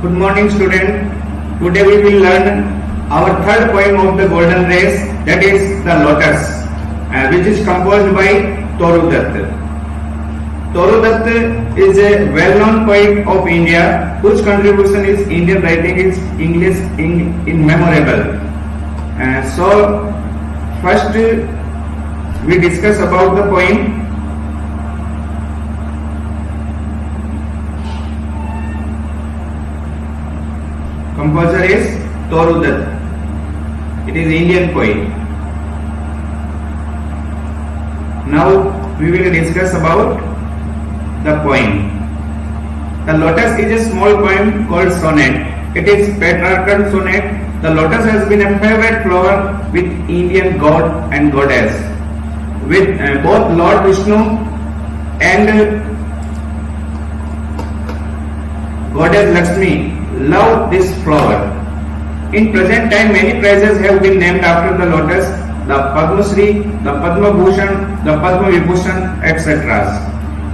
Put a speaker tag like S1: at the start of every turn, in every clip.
S1: Good morning, student. Today we will learn our third poem of the golden race, that is the lotus, which is composed by Toru Dutt. Toru Dutt is a well-known poet of India whose contribution is Indian writing is English immemorable. So first we discuss about the poem. Composer is Toru Dutt. It is Indian poet. Now we will discuss about the poem. The lotus is a small poem called sonnet. It is Petrarchan sonnet. The lotus has been a favorite flower with Indian god and goddess. With both Lord Vishnu and goddess Lakshmi love this flower. In present time, many prizes have been named after the lotus: the Padma Shri, the Padma Bhushan, the Padma Vibhushan, etc.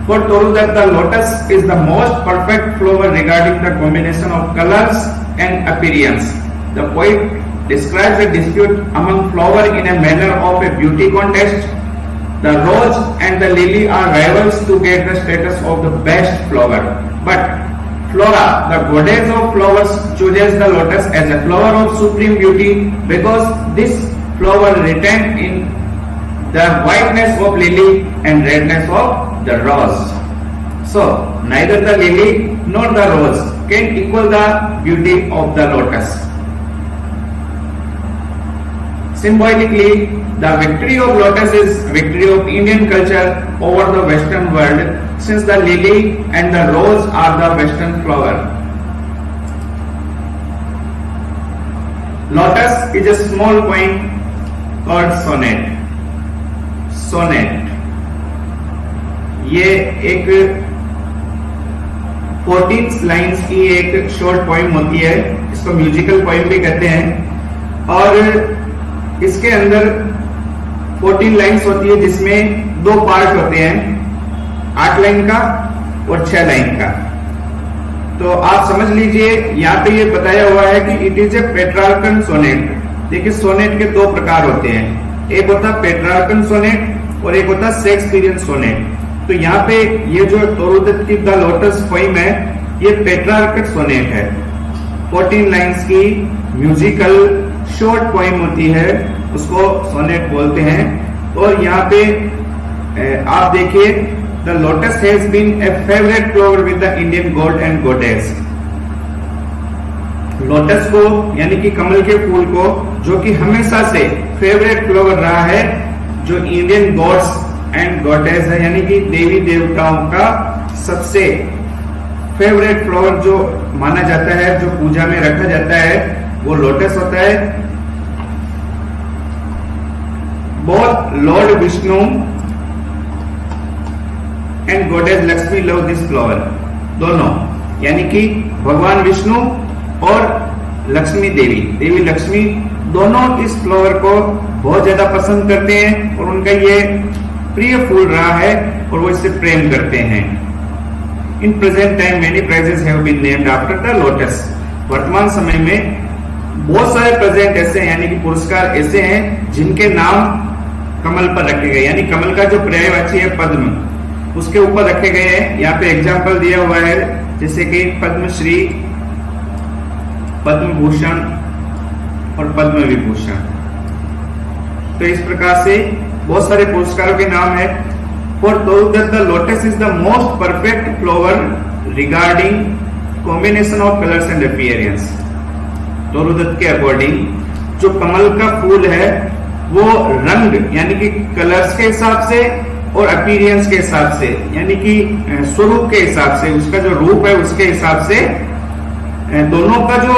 S1: For Toru Dutt, the lotus is the most perfect flower regarding the combination of colors and appearance. The poet describes a dispute among flowers in a manner of a beauty contest. The rose and the lily are rivals to get the status of the best flower. But Flora, the goddess of flowers, chooses the lotus as a flower of supreme beauty because this flower retains in the whiteness of lily and redness of the rose. So, neither the lily nor the rose can equal the beauty of the lotus. Symbolically, the victory of lotus is victory of Indian culture over the Western world, since the lily and the rose are the Western flower. Lotus is a small poem called sonnet. Sonnet ये एक 14 lines की एक short poem होती है. इसको musical poem भी कहते हैं और इसके अंदर 14 लाइन्स होती है जिसमें दो पार्ट होते हैं, 8 लाइन का और 6 लाइन का. तो आप समझ लीजिए यहाँ पे ये बताया हुआ है कि it is a Petrarchan sonnet. देखिए सोनेट के दो प्रकार होते हैं, एक होता है पेट्रार्कन सोनेट और एक होता है शेक्सपियरियन सोनेट. तो यहाँ पे ये जो टोरू दत्त की द लोटस पोएम है ये पेट्रार्कन सोनेट है. 14 लाइन्स की म्यूजिकल शॉर्ट पोएम होती है, उसको सोनेट बोलते हैं. और यहाँ पे आप देखिए, the lotus has been a favourite flower with the Indian god and goddess. Lotus को यानी कि कमल के फूल को, जो कि हमेशा से फेवरेट फ्लावर रहा है, जो इंडियन गॉड्स एंड गॉडेस है यानी कि देवी देवताओं का सबसे फेवरेट फ्लावर जो माना जाता है, जो पूजा में रखा जाता है, वो लोटस होता है. Both Lord Vishnu and goddess Lakshmi love this flower. दोनों यानी कि भगवान विष्णु और लक्ष्मी देवी, देवी लक्ष्मी दोनों इस फ्लावर को बहुत ज्यादा पसंद करते हैं और उनका ये प्रिय फूल रहा है और वो इससे प्रेम करते हैं. In present time many prizes have been named after the lotus. वर्तमान समय में बहुत सारे प्रेजेंट ऐसे हैं यानी कि पुरस्कार ऐसे हैं जिनके नाम कमल पर रखे गए, यानी कमल का जो पर्यायवाची है पद्म, उसके ऊपर रखे गए हैं. यहाँ पे एग्जाम्पल दिया हुआ है जैसे कि पद्मश्री, पद्म भूषण और पद्म विभूषण. तो इस प्रकार से बहुत सारे पुरस्कारों के नाम है. For Toru Dutt the lotus is the most perfect flower regarding combination of colours and appearance. Toru Dutt के अकॉर्डिंग जो कमल का फूल है वो रंग यानी कि कलर्स के हिसाब से और अपीयरेंस के हिसाब से यानी कि स्वरूप के हिसाब से, उसका जो रूप है उसके हिसाब से, दोनों का जो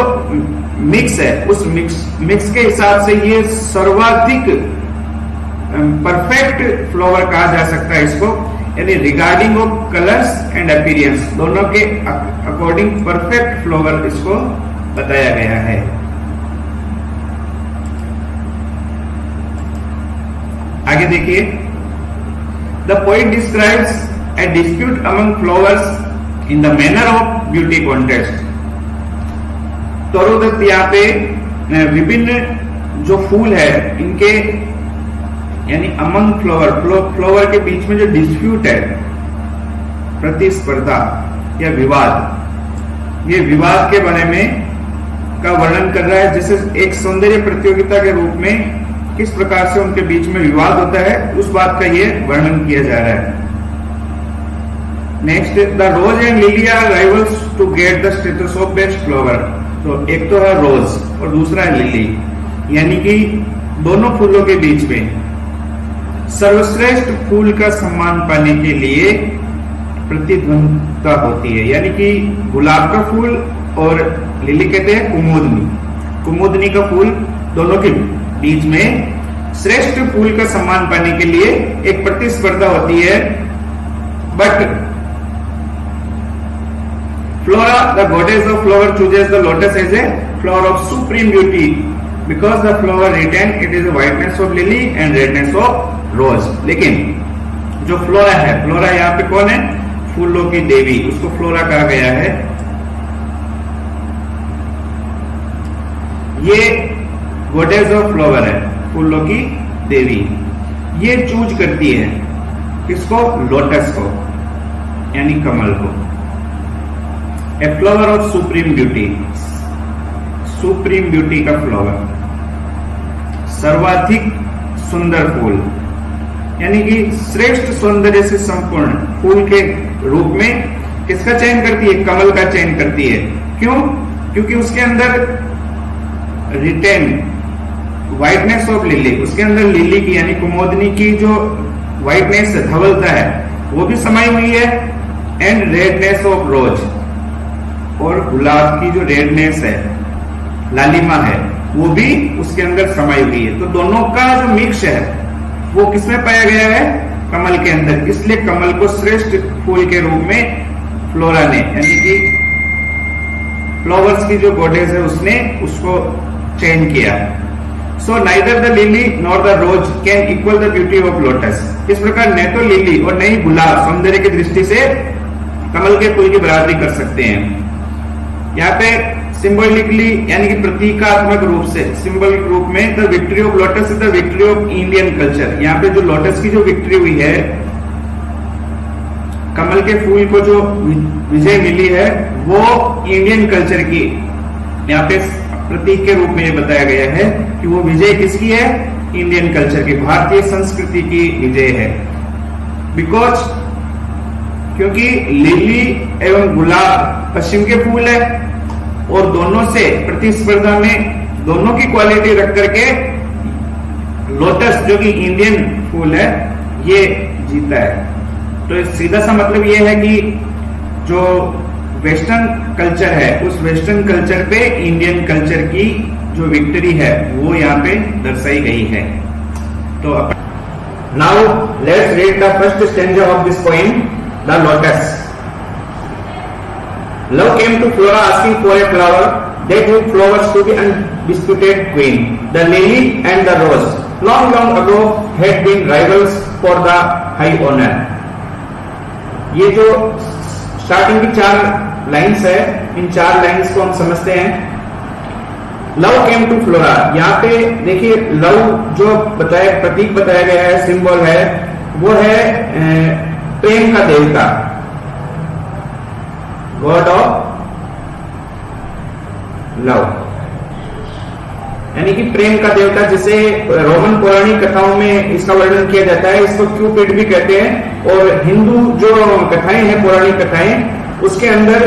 S1: मिक्स है उस मिक्स के हिसाब से ये सर्वाधिक परफेक्ट फ्लावर कहा जा सकता है इसको. यानी regarding of colours and appearance दोनों के अकॉर्डिंग परफेक्ट फ्लावर इसको बताया गया है. आगे देखिए, the poet describes a dispute among flowers in the manner of beauty contest. तरोदत्त यहाँ पे विभिन्न जो फूल है इनके यानी अमंग फ्लावर के बीच में जो डिस्प्यूट है, प्रतिस्पर्धा या विवाद, ये विवाद के बारे में का वर्णन कर रहा है, जैसे एक सौंदर्य प्रतियोगिता के रूप में किस प्रकार से उनके बीच में विवाद होता है, उस बात का ये वर्णन किया जा रहा है। Next, the rose and lily are rivals to get the status of best flower. तो एक तो है रोज और दूसरा है लिली, यानी कि दोनों फूलों के बीच में सर्वश्रेष्ठ फूल का सम्मान पाने के लिए प्रतिद्वंद्विता होती है। यानी कि गुलाब का फूल और लिली कहते हैं कुमुदनी का फूल, दोनों के बीच में श्रेष्ठ फूल का सम्मान पाने के लिए एक प्रतिस्पर्धा होती है। But Flora, the goddess of flower, chooses the lotus as a flower of supreme beauty because the flower retain it is whiteness of lily and redness of rose. लेकिन जो फ्लोरा है, फ्लोरा यहाँ पे कौन है? फूलों की देवी, उसको फ्लोरा कहा गया है। ये गॉडेस ऑफ फ्लावर है, फूलों की देवी। ये चूज करती है किसको? लोटस को, यानी कमल को। ए flower of supreme beauty, supreme beauty का फ्लावर, सर्वाधिक सुंदर फूल, यानी कि श्रेष्ठ सौंदर्य से संपूर्ण फूल के रूप में किसका चयन करती है? कमल का चयन करती है। क्यों? क्योंकि उसके अंदर रिटेन व्हाइटनेस ऑफ लिली, उसके अंदर लिली की यानी कुमुदनी की जो व्हाइटनेस है, धवलता है, वो भी समाई हुई है। एंड रेडनेस ऑफ रोज, और गुलाब की जो रेडनेस है, लालिमा है, वो भी उसके अंदर समाई हुई है। तो दोनों का जो मिक्स है वो किसमें पाया गया है? कमल के अंदर। इसलिए कमल को श्रेष्ठ फूल के रूप में फ्लोरा ने, यानी कि फ्लावर्स की जो गॉडेस है, उसने उसको चयन किया। So neither the lily nor the rose can equal the beauty of lotus. इस प्रकार न तो लिली और न ही गुलाब सौंदर्य की दृष्टि से कमल के फूल की बराबरी कर सकते हैं। यहाँ पे सिंबॉलिकली यानी कि प्रतीकात्मक रूप से, सिंबॉलिक रूप में, the victory of lotus is the victory of Indian culture. यहाँ पे जो लोटस की जो विक्ट्री हुई है, कमल के फूल को जो विजय मिली है, वो इंडियन कल्चर की यहाँ पे प्रतीक के रूप में ये बताया गया है कि वो विजय किसकी है? इंडियन कल्चर की, भारतीय संस्कृति की विजय है। बिकॉज क्योंकि लिली एवं गुलाब पश्चिम के फूल है और दोनों से प्रतिस्पर्धा में दोनों की क्वालिटी रख करके लोटस जो कि इंडियन फूल है ये जीता है। तो सीधा सा मतलब ये है कि जो वेस्टर्न कल्चर है, उस वेस्टर्न कल्चर पे इंडियन कल्चर की जो विक्ट्री है वो यहाँ पे दर्शाई गई है। तो now let's read the first stanza of this poem, the lotus. Love came to Flora asking for a flower that would flowers to the undisputed queen. The lily and the rose long ago had been rivals for the high honor. ये जो starting की 4 lines है, इन 4 lines को हम समझते हैं। Love came to flora, यहाँ पे देखिए लव जो बताया, प्रतीक बताया गया है, सिंबल है, वो है प्रेम का देवता, गॉड ऑफ लव, यानी कि प्रेम का देवता, जिसे रोमन पौराणिक कथाओं में इसका वर्णन किया जाता है। इसको क्यूपिड भी कहते हैं। और हिंदू जो कथाएं हैं, पौराणिक कथाएं, उसके अंदर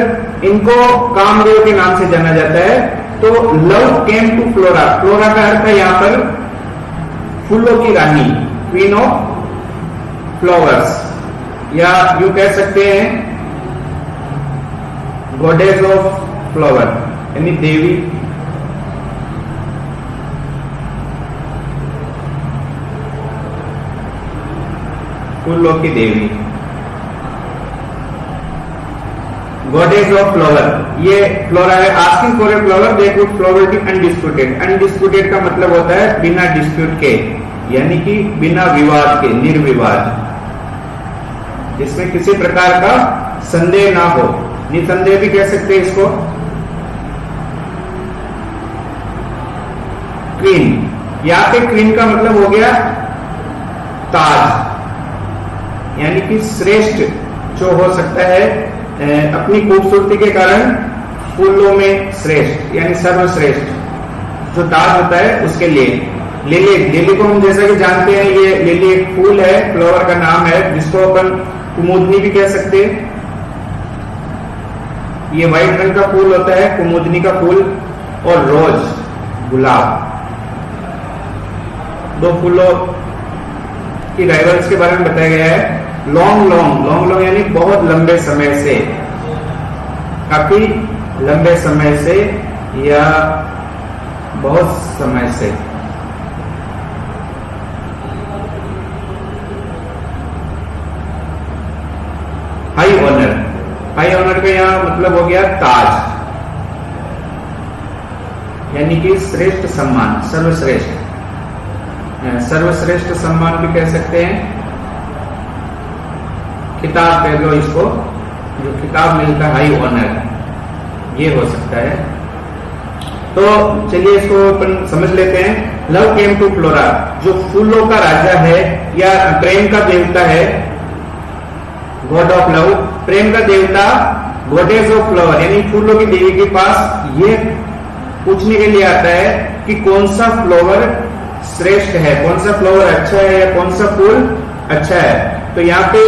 S1: इनको कामदेव के नाम से जाना जाता है। तो love came to Flora, Flora का अर्थ है यहाँ पर फूलों की रानी, क्वीन ऑफ फ्लावर्स, या यूं कह सकते हैं गॉडेस ऑफ फ्लावर, यानी देवी, फूलों की देवी, गॉडेस ऑफ फ्लावर। ये फ्लोरा है। Asking for a flower that would flower be undisputed. Undisputed का मतलब होता है बिना डिस्प्यूट के, यानी कि बिना विवाद के, निर्विवाद, जिसमें किसी प्रकार का संदेह ना हो। निसंदेह भी कह सकते हैं इसको। यहाँ पे क्वीन का मतलब हो गया ताज, यानी कि श्रेष्ठ जो हो सकता है अपनी खूबसूरती के कारण फूलों में श्रेष्ठ यानी सर्वश्रेष्ठ जो ताज होता है उसके लिए। लिली, लिली को हम जैसा कि जानते हैं ये लिली एक फूल है, फ्लावर का नाम है, जिसको अपन कुमुदनी भी कह सकते हैं। ये व्हाइट रंग का फूल होता है, कुमुदनी का फूल। और रोज, गुलाब, दो फूलों की राइवल्स के बारे में बताया गया है। लॉन्ग लॉन्ग, लॉन्ग लॉन्ग यानी बहुत लंबे समय से, काफी लंबे समय से या बहुत समय से। हाई ऑनर, हाई ऑनर का यहां मतलब हो गया ताज, यानी कि श्रेष्ठ सम्मान, सर्वश्रेष्ठ, सर्वश्रेष्ठ सम्मान भी कह सकते हैं। खिताब कह लो इसको, जो खिताब मिलता है हाई ऑनर, ये हो सकता है। तो चलिए इसको अपन समझ लेते हैं। लव केम टू फ्लोरा, जो फूलों का राजा है या प्रेम का देवता है, गॉड ऑफ लव, प्रेम का देवता, गॉडेस ऑफ फ्लावर यानी फूलों की देवी के पास ये पूछने के लिए आता है कि कौन सा फ्लावर श्रेष्ठ है, कौन सा फ्लावर अच्छा है या कौन सा फूल अच्छा है। तो यहाँ पे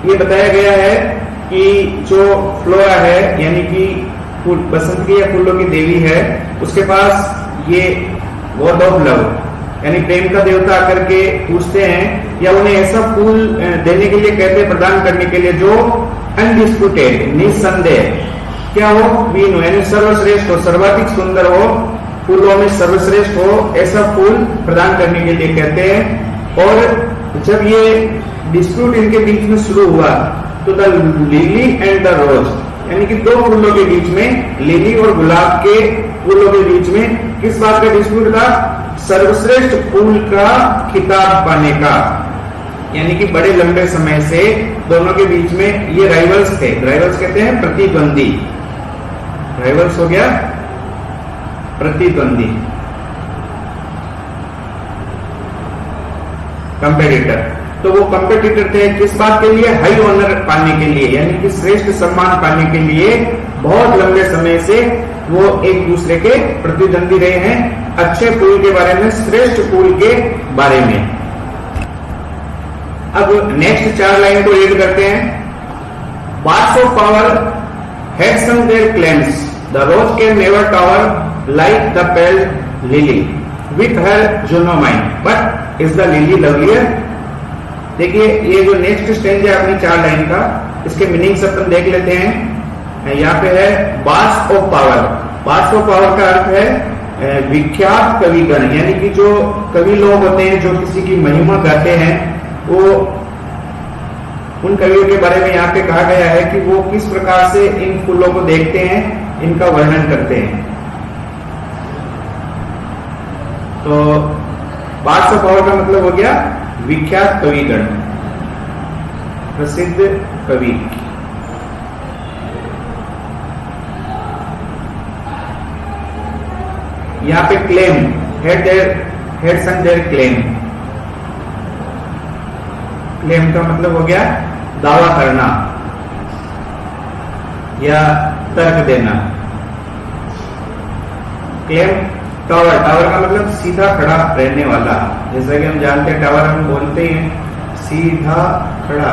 S1: ये बताया गया है कि जो फ्लोरा है यानी कि फूल बसंत की या फूलों की देवी है, उसके पास ये गॉड ऑफ लव यानी प्रेम का देवता आकर के पूछते हैं या उन्हें ऐसा फूल देने के लिए कहते हैं, प्रदान करने के लिए जो अनडिस्प्यूटेड, निसंदेह क्या हो, वीन हो यानी सर्वश्रेष्ठ हो, सर्वाधिक सुंदर हो, फूलों में सर्वश्रेष्ठ हो, ऐसा फूल प्रदान करने के लिए कहते हैं। और जब ये डिस्प्यूट इनके बीच में शुरू हुआ तो द लिली एंड द रोज यानी कि दो फूलों के बीच में, लिली और गुलाब के फूलों के बीच में किस बात का डिस्प्यूट था, सर्वश्रेष्ठ फूल का खिताब पाने का। यानी कि बड़े लंबे समय से दोनों के बीच में ये राइवल्स थे। राइवल्स कहते हैं प्रतिद्वंदी, राइवल्स हो गया प्रतिद्वंदी, कंपेटिटर। तो वो कंपेटिटर थे किस बात के लिए, हाई ऑनर पाने के लिए, यानी कि श्रेष्ठ सम्मान पाने के लिए बहुत लंबे समय से वो एक दूसरे के प्रतिद्वंदी रहे हैं, अच्छे फूल के बारे में, श्रेष्ठ फूल के बारे में। अब नेक्स्ट 4 लाइन को रीड करते हैं। Parts of power had sung their claims, the rose can never tower like the pale lily with her Juno mind, but is the lily lovelier? देखिए ये जो नेक्स्ट स्टेंज है अपनी 4 लाइन का, इसके मीनिंग्स अपन देख लेते हैं। यहाँ पे है birds of power. Birds of power का अर्थ है विख्यात कविगण, यानी कि जो कवि लोग होते हैं जो किसी की महिमा गाते हैं, वो उन कवियों के बारे में यहाँ पे कहा गया है कि वो किस प्रकार से इन फूलों को देखते हैं, इनका वर्णन करते हैं। तो बार्ड्स ऑफ पावर का मतलब हो गया विख्यात कविगण, प्रसिद्ध कवि। यहाँ पे claim, head son their claim, claim का मतलब हो गया दावा करना या तर्क देना। क्लेम टावर, टावर का मतलब सीधा खड़ा रहने वाला, जैसा कि हम जानते हैं टावर हम बोलते हैं सीधा खड़ा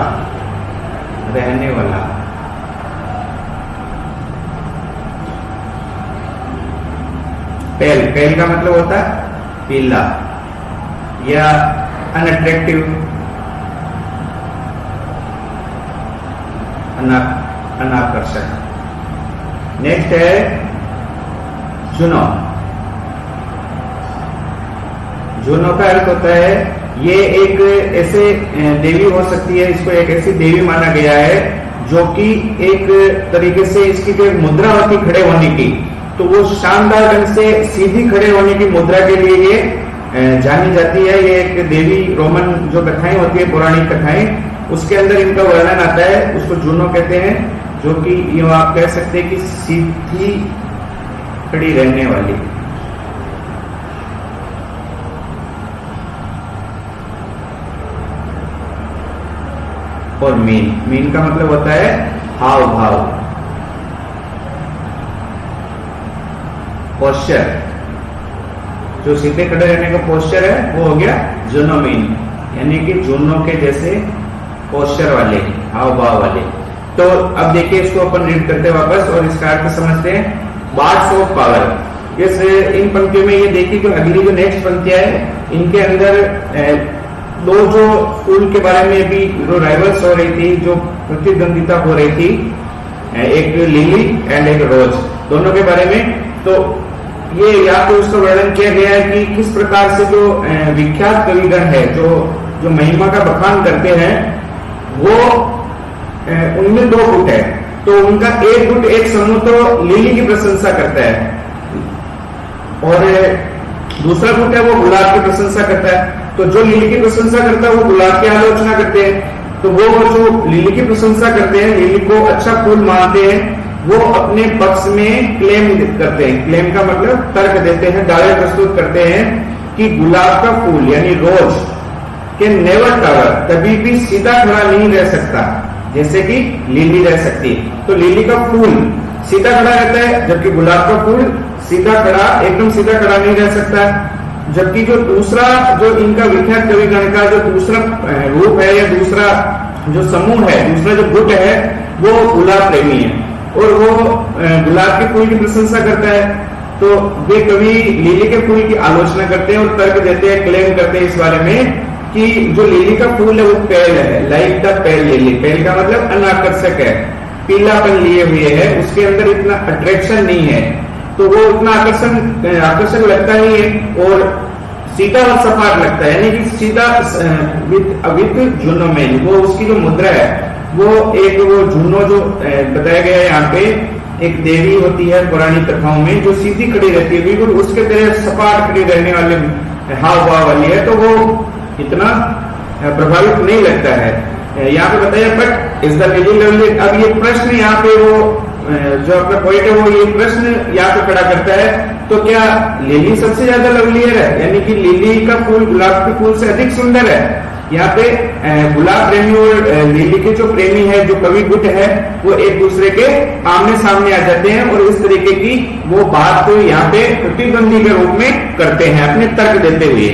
S1: रहने वाला। पेल, पेल का मतलब होता है पीला या अनअट्रैक्टिव, अनाकर्षक। नेक्स्ट है जुनो। जुनो का अर्थ होता है ये एक ऐसे देवी हो सकती है, इसको एक ऐसी देवी माना गया है जो कि एक तरीके से इसकी जो मुद्रा होती खड़े होने की, तो वो शानदार ढंग से सीधी खड़े होने की मुद्रा के लिए ये जानी जाती है। ये एक देवी, रोमन जो कथाएं होती है, पौराणिक कथाएं, उसके अंदर इनका वर्णन आता है, उसको जुनो कहते हैं, जो कि ये आप कह सकते हैं कि सीधी खड़ी रहने वाली। और मीन। मीन का मतलब होता है हाव भाव, पोस्चर। जो सीधे खड़े रहने का पोस्चर है वो हो गया जोनोमीन, यानी कि जूनों के जैसे पोस्चर वाले, हाव भाव वाले। तो अब देखिए इसको अपन रीड करते हैं वापस और इसका अर्थ समझते हैं। Parts of power. इस इन पंक्तियों में ये देखिए कि अगली जो नेक्स्ट पंक्तियां है इनके अंदर दो जो फूल के बारे में भी जो राइवल्स हो रही थी, जो प्रतिद्वंदिता हो रही थी, एक लिली एंड एक रोज, दोनों के बारे में। तो ये या तो उसका वर्णन किया गया है कि किस प्रकार से जो विख्यात कविगण है जो महिमा का बखान करते हैं, वो उनमें दो गुट है। तो उनका एक गुट, एक समूह तो लिली की प्रशंसा करता है और दूसरा गुट है वो गुलाब की प्रशंसा करता है। तो जो लिली की प्रशंसा करता है वो गुलाब की आलोचना करते हैं। तो वो जो लिली की प्रशंसा करते हैं, लिली को अच्छा फूल मानते हैं, वो अपने पक्ष में क्लेम करते हैं। क्लेम का मतलब तर्क देते हैं, दावे प्रस्तुत करते हैं कि गुलाब का फूल यानी रोज के नेवर टावर, कभी भी सीधा खड़ा नहीं रह सकता जैसे कि लिली रह सकती। तो लिली का फूल सीधा खड़ा रहता है, जबकि गुलाब का फूल सीधा खड़ा, एकदम सीधा खड़ा नहीं रह सकता। जबकि जो दूसरा, जो इनका विख्यात कविगण का जो दूसरा रूप है या दूसरा जो समूह है, दूसरा जो गुट है, वो गुलाब प्रेमी है और वो गुलाब के फूल की प्रशंसा करता है। तो वे कवि लिली के फूल की आलोचना करते हैं और तर्क देते हैं, क्लेम करते हैं इस बारे में कि जो लिली का फूल है वो पेल है, लाइक द पेल लिली। पेल का मतलब अनाकर्षक है, पीलापन लिए हुए है, उसके अंदर इतना अट्रैक्शन नहीं है, तो वो उतना आकर्षक लगता नहीं है और सीधा और सपाट लगता है, यानी कि सीधा विद जुनो में। वो उसकी जो मुद्रा है वो एक वो जुनो जो बताया गया है यहाँ पे, एक देवी होती है पुरानी कथाओं में जो सीधी खड़ी रहती है, बिल्कुल उसके तरह सपाट खड़ी रहने वाले हाव भाव वाली है, तो वो इतना प्रभावित नहीं लगता है। यहाँ पे बताया but is the lily lovely. अब ये प्रश्न यहाँ पे वो जो अपना पॉइंट है वो ये प्रश्न यहाँ पे खड़ा करता है, तो क्या लिली सबसे ज्यादा लवलियर है, यानी कि लिली का फूल गुलाब के फूल से अधिक सुंदर है? यहाँ पे गुलाब प्रेमी और लिली के जो प्रेमी है, जो कवि गुट है, वो एक दूसरे के आमने सामने आ जाते हैं और इस तरीके की वो बात तो यहाँ पे प्रतिद्वंदी के रूप में करते हैं अपने तर्क देते हुए।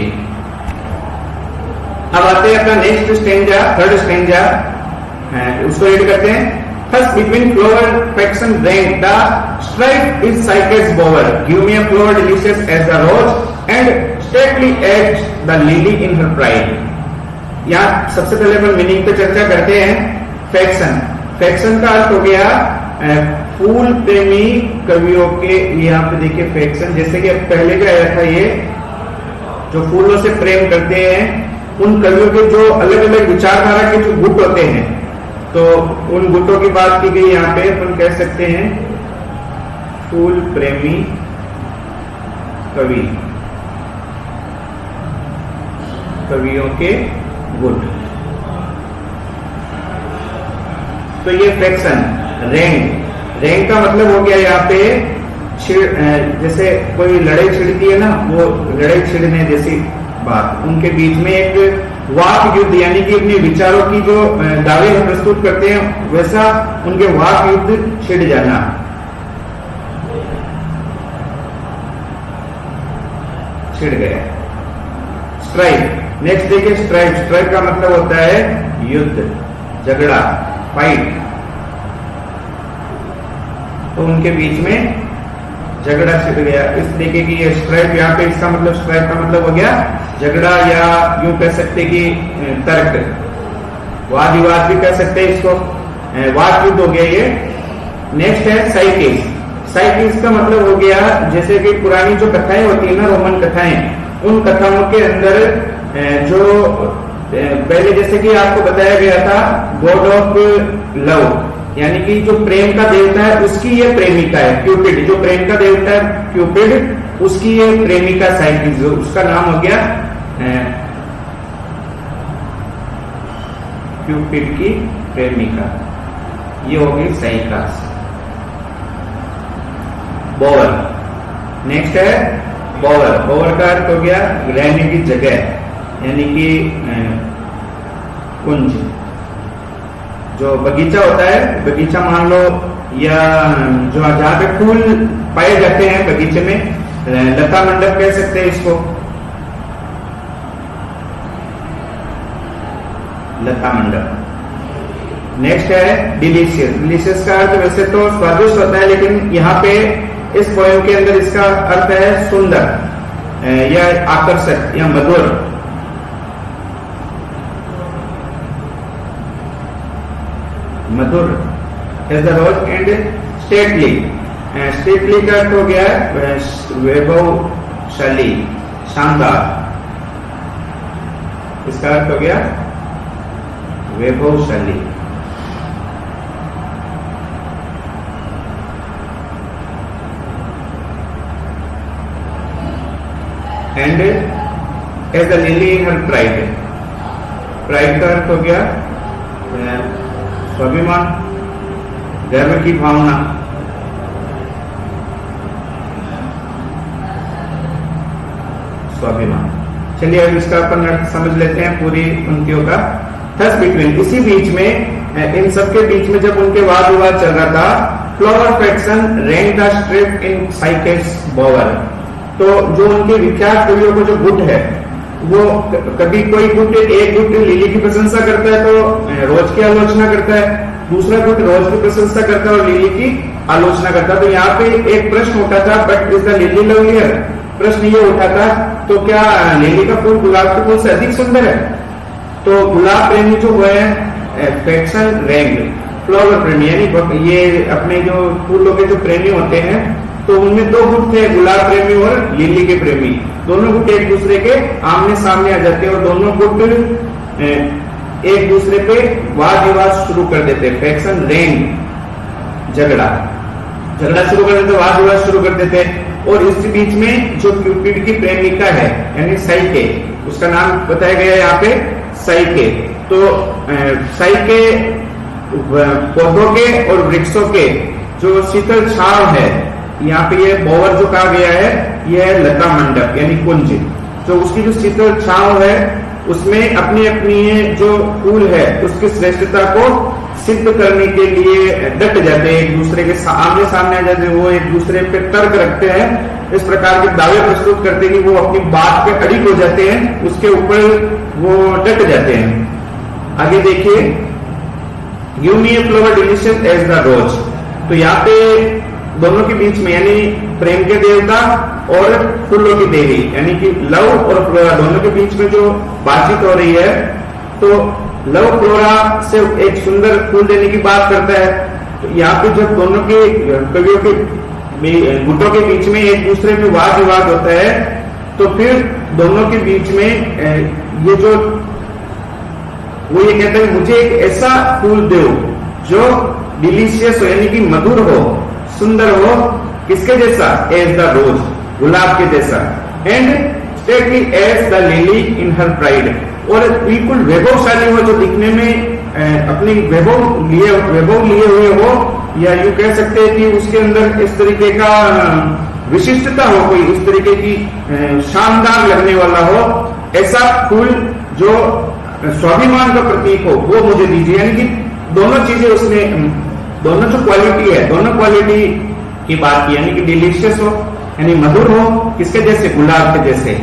S1: अब आते हैं अपना नेक्स्ट स्टेंजा, थर्ड स्टेंजा, उसको रीड करते हैं। Thus between flower faction rank, the strife is Psyche's bower. Give me a flower delicious as the rose, and stately as the lily in her pride. यहाँ सबसे पहले अपन meaning पे चर्चा करते हैं। फैक्शन, फैक्शन का अर्थ हो गया फूल प्रेमी कवियों के। यहाँ पे देखिए फैक्शन, जैसे कि पहले क्या आया था, ये जो फूलों से प्रेम करते हैं उन कवियों के जो अलग अलग विचारधारा के जो गुट होते हैं, तो उन गुटों की बात की गई। यहाँ पे अपन कह सकते हैं फूल प्रेमी कवि, कवियों के गुट। तो ये फ्रैक्शन, रैंक, रैंक का मतलब हो गया यहाँ पे जैसे कोई लड़ाई छिड़ती है ना, वो लड़ाई छिड़ने जैसी बात। उनके बीच में एक वाक युद्ध, यानी कि अपने विचारों की जो दावे प्रस्तुत करते हैं, वैसा उनके वाक युद्ध छिड़ जाना। छिड़ गया। स्ट्राइक, नेक्स्ट देखिए स्ट्राइक। स्ट्राइक का मतलब होता है युद्ध, झगड़ा, फाइट। तो उनके बीच में झगड़ा छिड़ गया। इस तरीके की ये स्ट्राइक, यहाँ पे इसका मतलब स्ट्राइक का मतलब हो गया झगड़ा, या यूं कह सकते कि तर्क, वाद विवाद भी कह सकते हैं इसको, वाद युद्ध हो गया ये। नेक्स्ट है साइकिस। साइकिस का मतलब हो गया जैसे कि पुरानी जो कथाएं होती है ना, रोमन कथाएं, उन कथाओं के अंदर जो पहले जैसे कि आपको बताया गया था गॉड ऑफ लव, यानी कि जो प्रेम का देवता है उसकी ये प्रेमिका है क्यूपिड। जो प्रेम का देवता है क्यूपिड, उसकी ये प्रेमिका साइकिस, उसका नाम हो गया क्यूपिड की प्रेमिका, ये हो गई साइकास। बोवर, नेक्स्ट है बोवर। बोवर का अर्थ हो गया रहने की जगह, यानी कि कुंज। जो बगीचा होता है, बगीचा मान लो, या जो जहाँ पे फूल पाए जाते हैं बगीचे में, लता मंडप कह सकते हैं इसको, लता मंडप। नेक्स्ट है डिलीशियस। डिलीशियस का अर्थ वैसे तो स्वादिष्ट होता है, लेकिन यहाँ पे इस पोएम के अंदर इसका अर्थ है सुंदर या आकर्षक या मधुर। मधुर is the rose and stately. Stately का अर्थ हो गया वैभवशाली, शानदार। इसका अर्थ हो गया वैभवशाली। And as the lily in her pride. Pride का अर्थ हो गया स्वाभिमान, गर्व की भावना। स्वाभिमान। चलिए अब इसका अपन अर्थ समझ लेते हैं पूरी पंक्तियों का। थस बिटवीन, इसी बीच में, इन सबके बीच में जब उनके वाद विवाद चल रहा था, flower fraction rank the strip in साइकेस बोवर। तो जो उनके विख्यात कवियों को जो गुट है, वो कभी कोई गुट एक गुट लिली की प्रशंसा करता है तो रोज की आलोचना करता है, दूसरा गुट रोज की प्रशंसा करता है और लिली की आलोचना करता है। तो यहाँ पे एक प्रश्न उठा था, but is the lily lovelier. प्रश्न ये उठा था, तो क्या लिली का फूल गुलाब के फूल से अधिक सुंदर है? तो गुलाब प्रेमी जो हुए हैं फैक्शन रैंक, फ्लावर प्रेमी, यानी ये अपने जो फूलों के जो प्रेमी होते हैं, तो उनमें दो गुट थे, गुलाब प्रेमी और लिली के प्रेमी। दोनों गुट एक दूसरे के आमने सामने आ जाते हैं और दोनों गुट एक दूसरे पे वाद विवाद शुरू कर देते। फैक्शन रैंक, झगड़ा शुरू कर देते, वाद विवाद शुरू कर देते। और इस बीच में जो क्यूपिड की प्रेमिका है, यानी साइके, उसका नाम बताया गया है यहाँ पे साइके। तो साइके पौधों के और वृक्षों के जो शीतल छाव है, यहाँ पे ये बोवर जो कहा गया है, यह है लता मंडप यानी कुंज। तो उसकी जो शीतल छाव है, उसमें अपनी अपनी जो फूल है उसकी श्रेष्ठता को सिद्ध करने के लिए डट जाते हैं, एक दूसरे के आमने सामने आ जाते हैं, वो एक दूसरे पे तर्क रखते हैं, इस प्रकार के दावे प्रस्तुत करते हैं कि वो अपनी बात पे अडिग हो जाते हैं, उसके ऊपर वो डट जाते हैं। आगे देखिए, give me a flower delicious as the rose. तो यहाँ पे दोनों के बीच में, यानी प्रेम के देवता और फूलों की देवी, यानी कि लव और फ्लोरा, दोनों के बीच में जो बातचीत हो रही है, तो लव फ्लोरा से एक सुंदर फूल देने की बात करता है। तो यहाँ पे जब दोनों के कवियों के गुटों के बीच में एक दूसरे में वाद विवाद होता है, तो फिर दोनों के बीच में ये जो वो ये कहते हैं, मुझे एक ऐसा फूल दो जो डिलीशियस हो, यानी कि मधुर हो, सुंदर हो, किसके जैसा? एज द रोज, गुलाब के जैसा। And stately as the lily in her pride, और बिल्कुल वैभवशाली हो, जो दिखने में अपनी वैभव लिए हुए हो, या यूं कह सकते हैं कि उसके अंदर इस तरीके का विशिष्टता हो, कोई इस तरीके की शानदार लगने वाला हो, ऐसा फूल जो स्वाभिमान का प्रतीक हो, वो मुझे दीजिए। यानी कि दोनों चीजें उसने, दोनों जो क्वालिटी है, दोनों क्वालिटी की बात की, यानी कि डिलीशियस हो, यानी मधुर हो, किसके जैसे? गुलाब के जैसे,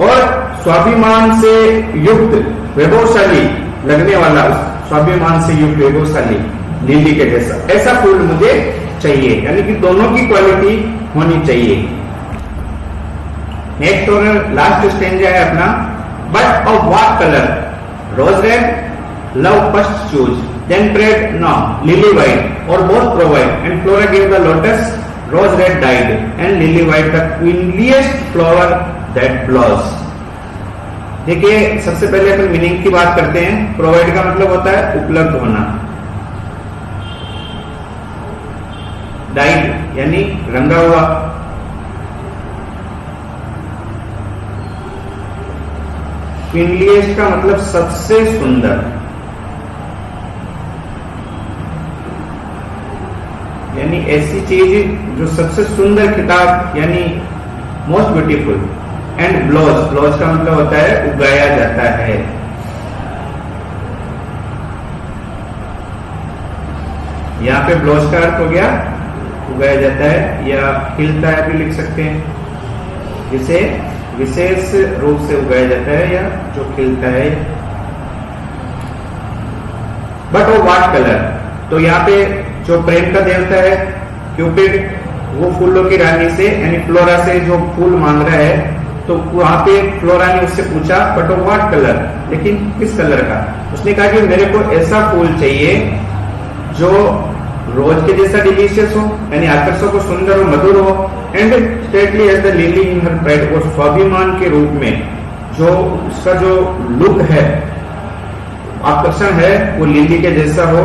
S1: और स्वाभिमान से युक्त वैभवशाली लगने वाला, स्वाभिमान से युक्त वैभवशाली लिली के जैसा, ऐसा फूल मुझे चाहिए। यानी कि दोनों की क्वालिटी होनी चाहिए। नेक्स्ट और लास्ट स्टेंजा है अपना, but of what colour? Rose red, love first choose, then prayed no, lily white, or both provide, and Flora gave the lotus, rose red dyed, and lily white the queenliest flower that blows. देखिए, सबसे पहले अपन meaning की बात करते हैं। Provide का मतलब होता है उपलब्ध होना, डाइड यानी रंगा हुआ, क्वीनलीस्ट का मतलब सबसे सुंदर, यानी ऐसी चीज जो सबसे सुंदर किताब, यानी मोस्ट ब्यूटीफुल। एंड ब्लॉज, ब्लॉज का मतलब होता है उगाया जाता है। यहाँ पे ब्लोज का अर्थ हो गया उगाया जाता है या खिलता है भी लिख सकते हैं, जिसे विशेष रूप से उगाया जाता है या जो खिलता है। बट वो व्हाट कलर, तो यहाँ पे जो प्रेम का देवता है क्यूपिड, वो फूलों की रानी से यानी फ्लोरा से जो फूल मांग रहा है, तो वहां पे फ्लोरा ने उससे पूछा बट व्हाट कलर, लेकिन किस कलर का। उसने कहा कि मेरे को ऐसा फूल चाहिए जो रोज के जैसा डिलीशियस हो, यानी आकर्षक हो, सुंदर हो, मधुर हो, and stately as the lily in her pride, और स्वाभिमान के रूप में जो उसका जो लुक है, आकर्षण है, वो लिली के जैसा हो,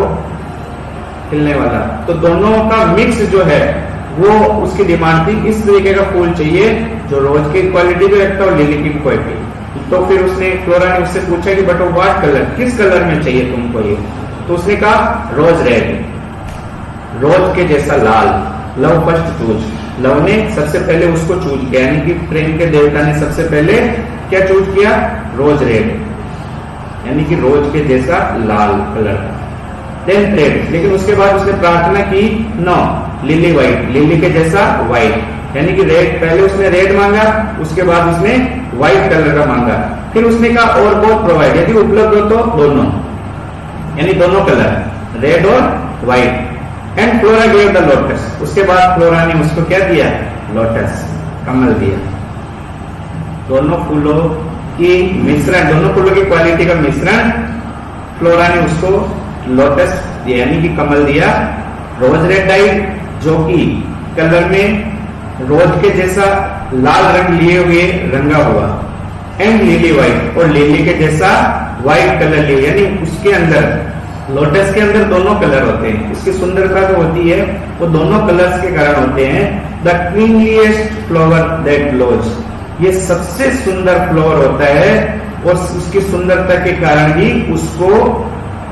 S1: खिलने वाला। तो दोनों का मिक्स जो है वो उसकी डिमांड थी, इस तरीके का फूल चाहिए जो रोज की क्वालिटी भी रखता है और लिली की क्वालिटी। तो फिर उसने फ्लोरा ने उससे पूछा कि बट व्हाट कलर, किस कलर में चाहिए तुमको ये। तो उसने कहा रोज रेड, रोज के जैसा लाल। लव फर्स्ट चूज, लव ने सबसे पहले उसको चूज किया, यानी कि प्रेम के देवता ने सबसे पहले क्या चूज किया, रोज रेड, यानी कि रोज के जैसा लाल कलर। देन रेड, लेकिन उसके बाद उसने प्रार्थना की नो लिली व्हाइट, लिली के जैसा व्हाइट, यानी कि रेड, पहले उसने रेड मांगा, उसके बाद उसने व्हाइट कलर का मांगा। फिर उसने कहा और बोथ प्रोवाइड, यदि उपलब्ध हो तो दोनों, यानी दोनों कलर रेड और white. And flora gave the lotus, उसके बाद फ्लोरा ने उसको क्या दिया, लोटस, कमल दिया। दोनों फूलों की मिश्रण, दोनों फूलों की क्वालिटी का मिश्रण फ्लोरा ने उसको लोटस दिया, यानी कि कमल दिया। रोज रेड डाइड, जो कि कलर में रोज के जैसा लाल रंग लिए हुए रंगा हुआ, एंड लिली व्हाइट, और लिली के जैसा व्हाइट कलर लिए, यानी उसके अंदर, लोटस के अंदर दोनों कलर होते हैं। उसकी सुंदरता जो होती है वो दोनों कलर्स के कारण होते हैं। द क्वीनलीस्ट फ्लावर दैट ग्लोज, ये सबसे सुंदर फ्लावर होता है और उसकी सुंदरता के कारण ही उसको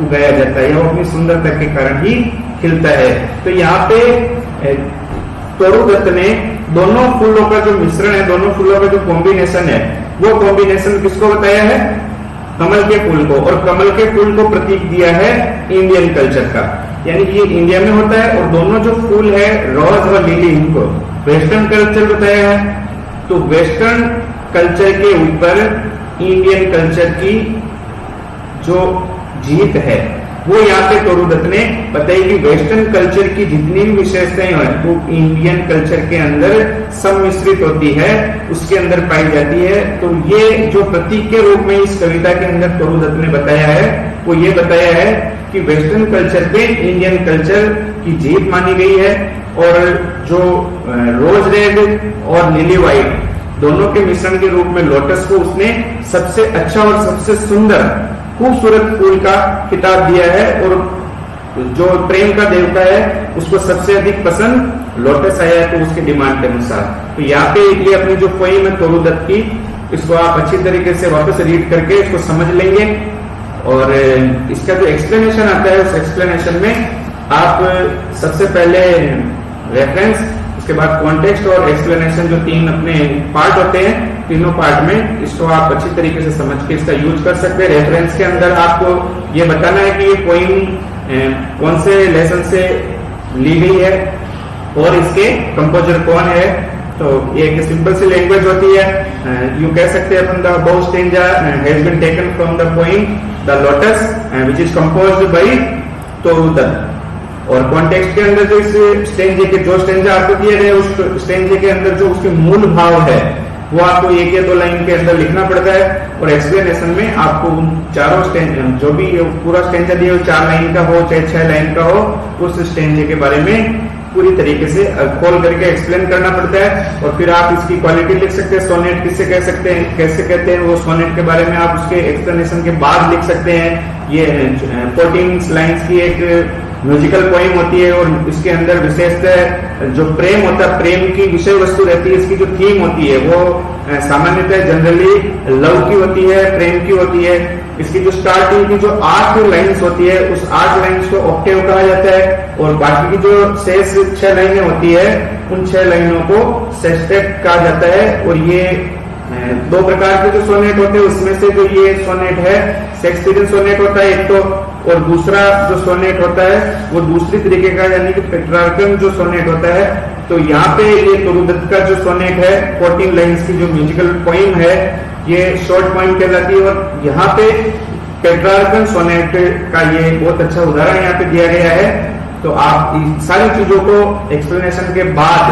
S1: उगाया जाता है, या वो अपनी सुंदरता के कारण ही खिलता है। तो यहाँ पे तरुदत्त ने दोनों फूलों का जो मिश्रण है, दोनों फूलों का जो कॉम्बिनेशन है, वो कॉम्बिनेशन किसको बताया है, कमल के फूल को, और कमल के फूल को प्रतीक दिया है इंडियन कल्चर का, यानी कि ये इंडिया में होता है। और दोनों जो फूल है रोज और लिली, इनको वेस्टर्न कल्चर बताया है। तो वेस्टर्न कल्चर के ऊपर इंडियन कल्चर की जो जीत है वो यहाँ पे तरुदत्त ने बताई कि वेस्टर्न कल्चर की जितनी भी विशेषताएं हैं वो इंडियन कल्चर के अंदर सम्मिश्रित होती है, उसके अंदर पाई जाती है। तो ये जो प्रतीक के रूप में इस कविता के अंदर तरुदत्त ने बताया है, वो ये बताया है कि वेस्टर्न कल्चर पे इंडियन कल्चर की जीत मानी गई है। और जो रोज रेड और लिली व्हाइट दोनों के मिश्रण के रूप में लोटस को उसने सबसे अच्छा और सबसे सुंदर खूबसूरत फूल का खिताब दिया है, और जो प्रेम का देवता है उसको सबसे अधिक पसंद लोटस आया है, तो उसके डिमांड के अनुसार। तो यहाँ पे ये अपनी जो पोएम है तरुदत्त की, इसको आप अच्छी तरीके से वापस रीड करके इसको समझ लेंगे। और इसका जो एक्सप्लेनेशन आता है, उस एक्सप्लेनेशन में आप सबसे पहले रेफरेंस, उसके बाद कॉन्टेक्स्ट और एक्सप्लेनेशन, जो तीन अपने पार्ट होते हैं, तीनों पार्ट में इसको आप अच्छी तरीके से समझ के इसका यूज कर सकते हैं। रेफरेंस के अंदर आपको ये बताना है कि ये पोएम कौन से लेसन से ली गई है और इसके कंपोजर कौन है। तो ये एक सिंपल सी लैंग्वेज होती है, यू कह सकते हैं upon the above stanza has been taken from the poem the lotus which is composed bye तरुदत्त। और कॉन्टेक्स्ट के अंदर जो इस स्टेंजे के जो स्टेंजा आपको दिए गए, उस स्टेंजे के अंदर जो उसके मूल भाव है वो आपको एक या दो लाइन के अंदर लिखना पड़ता है। और एक्सप्लेनेशन में आपको उन चारों स्टेंजा, जो भी पूरा स्टेंजा दिया हो, 4 लाइन का हो चाहे 6 लाइन का हो, उस स्टेंजे के बारे में पूरी तरीके से खोल करके एक्सप्लेन करना पड़ता है। और फिर आप इसकी क्वालिटी लिख सकते हैं, सोनेट किससे कह सकते हैं, कैसे कहते हैं, वो सोनेट के बारे में आप उसके एक्सप्लेनेशन के बाद लिख सकते हैं। ये 14 लाइन्स की एक म्यूजिकल पोएम होती है, और इसके अंदर विशेषतः जो प्रेम होता है, प्रेम की विषय वस्तु रहती है, इसकी जो थीम होती है वो सामान्यतः जनरली लव की होती है, प्रेम की होती है। इसकी जो स्टार्टिंग की जो 8 लाइन्स होती है, उस 8 लाइन्स को ऑक्टेव कहा जाता है, और बाकी की जो शेष 6 लाइनें होती है, उन 6 लाइनों को सेस्टेट कहा जाता है। और ये 2 प्रकार के जो सोनेट होते हैं, उसमें से जो ये सोनेट है शेक्सपियरियन सोनेट होता है, एक तो और दूसरा जो सोनेट होता है वो दूसरी तरीके का, यानी कि पेट्रार्कन जो सोनेट होता है। तो यहाँ पे ये तुरुदत्त का जो सोनेट है 14 लाइंस की जो म्यूजिकल पोइम है, ये शॉर्ट पोइम कहलाती है। और यहाँ पे पेट्रार्कन सोनेट का ये बहुत अच्छा उदाहरण यहाँ पे दिया गया है। तो आप इन सारी चीजों को एक्सप्लेनेशन के बाद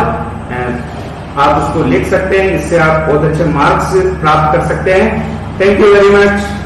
S1: आप उसको लिख सकते हैं, इससे आप बहुत अच्छे मार्क्स प्राप्त कर सकते हैं। Thank you very much.